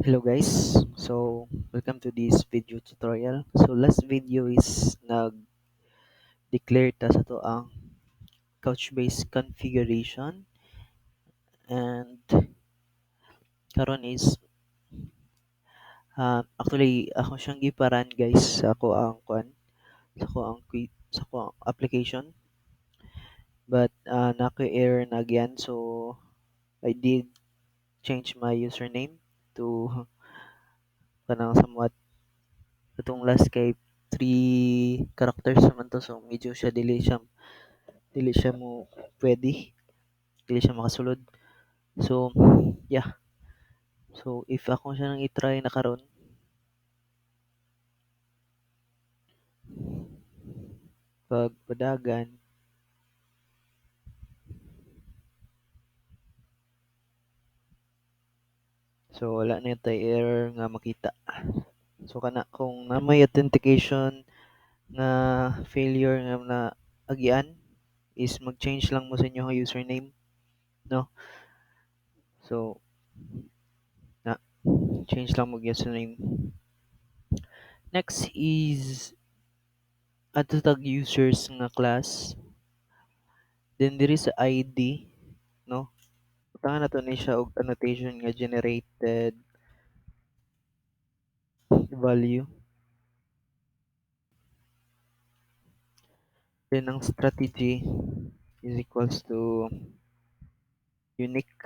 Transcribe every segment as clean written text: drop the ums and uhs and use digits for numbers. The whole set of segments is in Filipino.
Hello guys, so welcome to this video tutorial. So last video is nag-declare ta sa to ang Couchbase configuration, and karon is actually ako siyang giparan guys sa ako ang kwan sa ako ang application, but naka-error na again, so I did change my username to kanang somewhat itong last kay 3 characters naman to, so medyo siya dili siya mo pwede, dili siya makasulod. So yeah, so if ako siya nang i-try na karon, pag padagan, so wala na yung tay error nga makita. So kana kung na may authentication nga failure nga na agian, is mag-change lang mo sa inyo nga username, no? So na change lang mo username. Next is add tag users nga class, then there is a ID, no? Butahan na to ni siya og annotation nga generated value. Then ang strategy is equals to unique.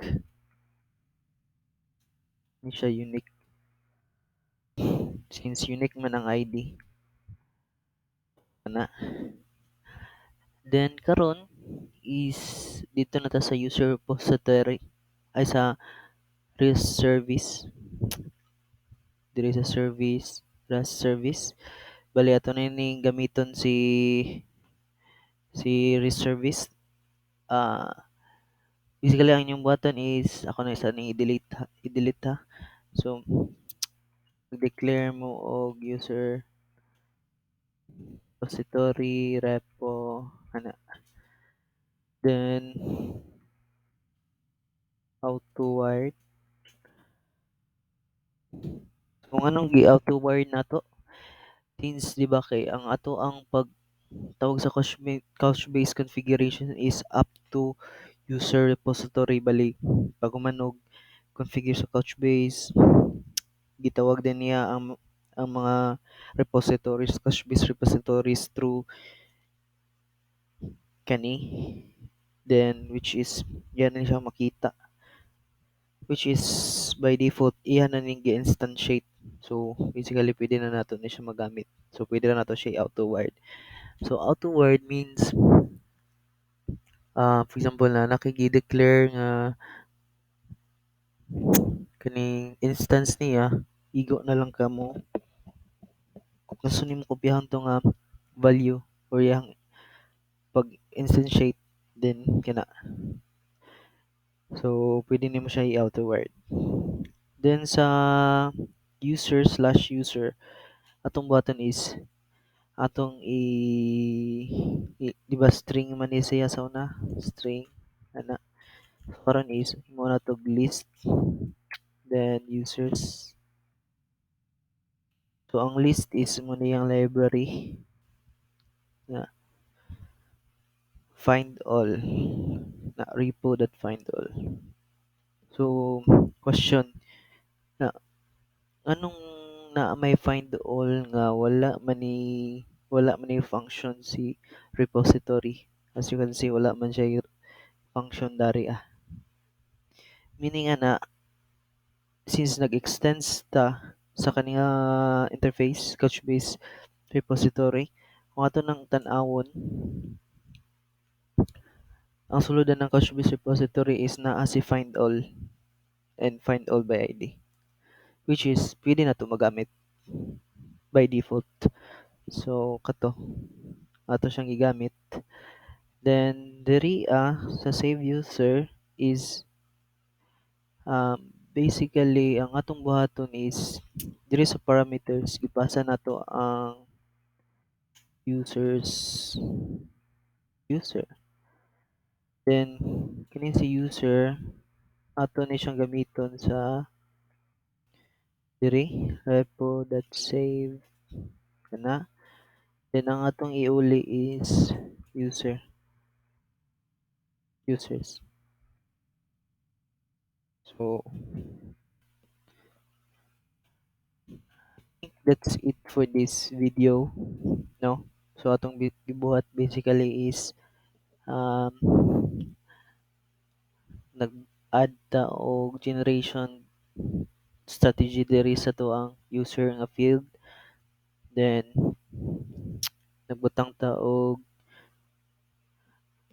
Ni siya unique. Since unique man ang ID. Ana. Then karon is dito na ta sa user repository ay sa REST service. Diri sa service, REST service. Bali ato na ning gamiton si REST service. Basically ang inyong buhaton is ako na isa ni i-delete ha. So declare mo og user repository repo ana, then auto wired. Kung anong gi-auto wired nato, since di ba kay ang ato ang pagtawag sa Couchbase configuration is up to user repository, bali pag manog configure sa Couchbase, gitawag din niya ang mga repositories, Couchbase repositories through kani, then which is yan na siya makita, which is by default iyan na ning gi-instantiate. So basically pwede na nato ni siya magamit. So pwede na nato siya auto wired. So auto wired means for example na nakigi-declare nga kaning instance niya, igo na lang kamo gusto nimo kopyahan to nga value or yang pag instantiate, then kana, so pwede nimo siya i-auto wired. Then sa user/user, atong button is atong di ba string man ni siya sa una, string ana, karon is mo na to list, then users. So ang list is mo na yung library na find all, na repo that find all. So question na anong na may find all nga wala man ni function si repository. As you can see, wala man siya function dari meaning ana, since nag-extends ta sa kaniya interface Couchbase repository, kung ato nang tan-awon, ang suludan ng Couchbase repository is naa si find all and find all by ID, which is pwede na to magamit by default. So kato ato siyang gigamit. Then diri sa save user is basically ang atong buhaton is diri sa parameters ipasa nato ang users user. Then kini si user ato ni siyang gamiton sa diri repo.save kana. Then ang atong iuli is users. So that's it for this video, no? So atong gibuhat basically is um nag-add ta og generation strategy diri sa to ang user nga field. Then nagbutang ta og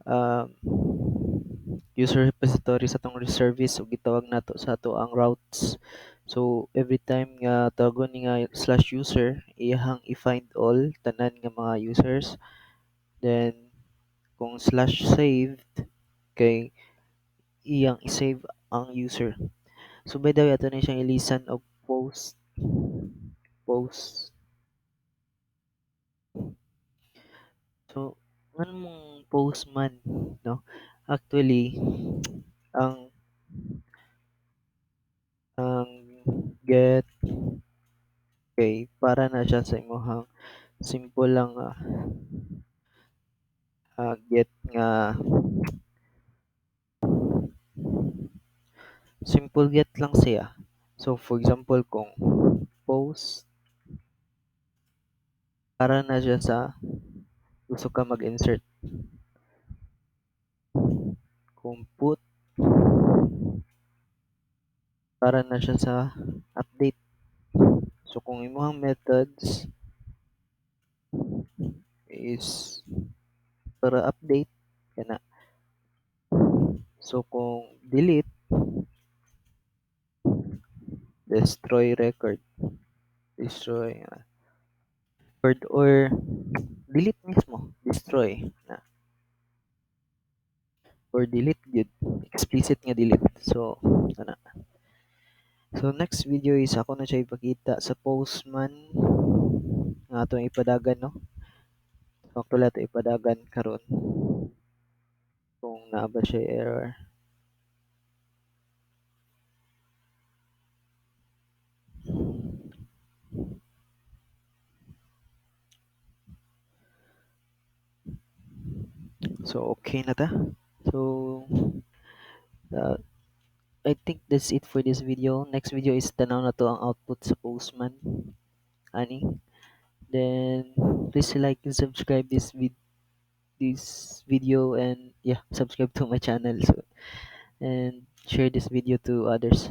um, user repository sa tong service ug gitawag nato sa ato ang routes. So every time nga tawagon ni nga slash user, iyahang i-find all tanan nga mga users. Then kung slash saved kay iyang i-save ang user. So by the way ato na siyang ilisan og post. So ano mong postman, no? Actually ang ang get kay para na siya sa imong simple lang get nga simple get lang siya. So for example kung post para na siya sa gusto ka mag-insert. Kung put para na siya sa update. So kung imong methods is para update kana. So kung delete, destroy record, destroy record or delete mismo, destroy na or delete good, explicit nga delete. So ana. So next video is ako na siya ipakita sa postman nga atong ipadagan, no. So actually ato ipadagan karon kung naa ba siya error. So okay na ta. So uh, I think that's it for this video. Next video is tanaw na to ang output sa postman ani. Then please like and subscribe this video, and yeah, subscribe to my channel, so and share this video to others.